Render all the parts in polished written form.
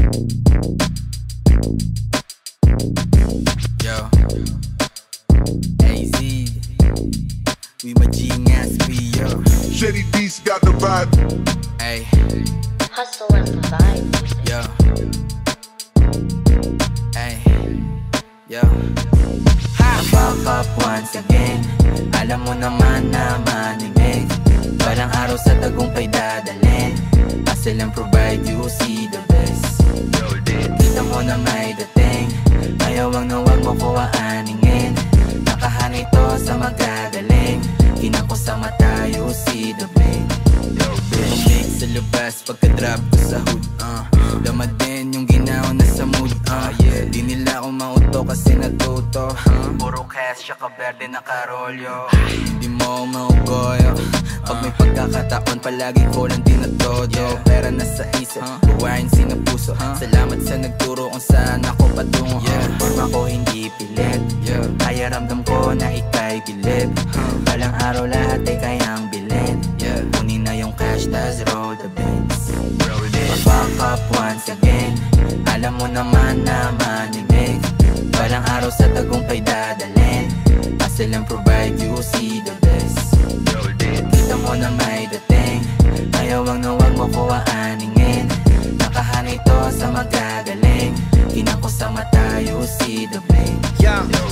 Yo, AZ, we my G-Ngas, yo. Shady D's got the vibe. Ay, Hustle and provide. yo. Ay, yo. Back up once again. Alam mo naman na manimig. Parang araw sa tagumpay dadalhin. Hustle and provide, you see the best. Kita mo na may dating. Ayaw ang nawag mo ko aaningin. Nakahanay to sa magagaling. Kinako sa mata, you see the bling. Bumalik sa labas pagka-drop ko sa hood. Dama din yung ginaw na sa mood. Di nila ako mauto kasi natuto. Puro cash, saka berde nakarolyo. Hindi mo maugoyo. Pag may pagkakataon, palagi ko lang tinatodo. Pera na sa isip, buwain sina puso. Salamat sa nagturo kung saan ako patungo. Forma ko hindi pilit. Kaya ramdam ko na ika'y bilib. Balang araw lahat ay kayang bilhin. Kunin na yung cash, tas roll the bins. Back up once again. Alam mo naman na manimig. Balang araw sa tagumpay dadalhin. Hustle and provide, you see the best. Kita mo na may dating. Ayaw ang nawag mo ko aaningin. Nakahanay to sa magagaling. Kinako sa mata, you see the bling.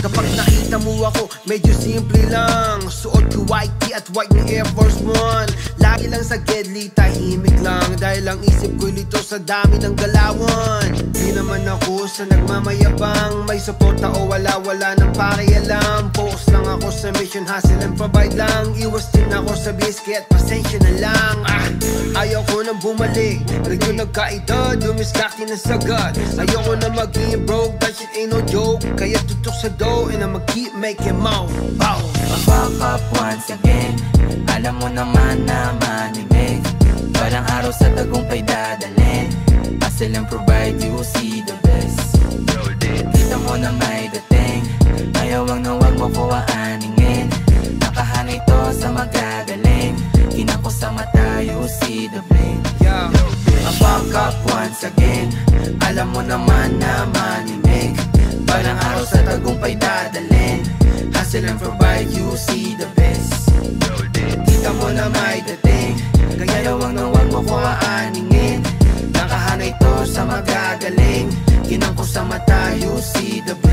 Kapag nakita mo ako, medyo simple lang. Suot ko white tee at white na Air Force One. Lagi lang sa gedli, tahimik lang. Dahil ang isip ko'y lito sa dami ng galawan. Di naman ako sa nagmamayabang. May suporta o wala ng pakialam. Focus lang ako sa mission, hustle and provide lang. Iwas din ako sa biscuit, pasensya na lang. Ayaw ko nang bumalik. Radyo nagkaedad, dumiskakti na sagad. Ayaw ko na maging broke, that shit ain't no joke. Kaya tutok sa dough and I'ma keep making more. Bow. Back up once again. Alam mo naman na manimig. Parang araw sa tagumpay dadalhin. Hustle and provide, you see the best. Kita mo na may dating. Ayaw ang nawag mo ko aaningin. Nakahanay to sa magagaling. Kinako sa mata, you see the bling. Back up once again. Alam mo naman na manimig. Parang araw sa tagumpay dadalhin. Hustle and provide, you see the best. Kita mo na may dating. Kaya ayaw ang nawag mo ko aaningin. Nakahanay to sa magagaling. Kinako sa mata, you see the best.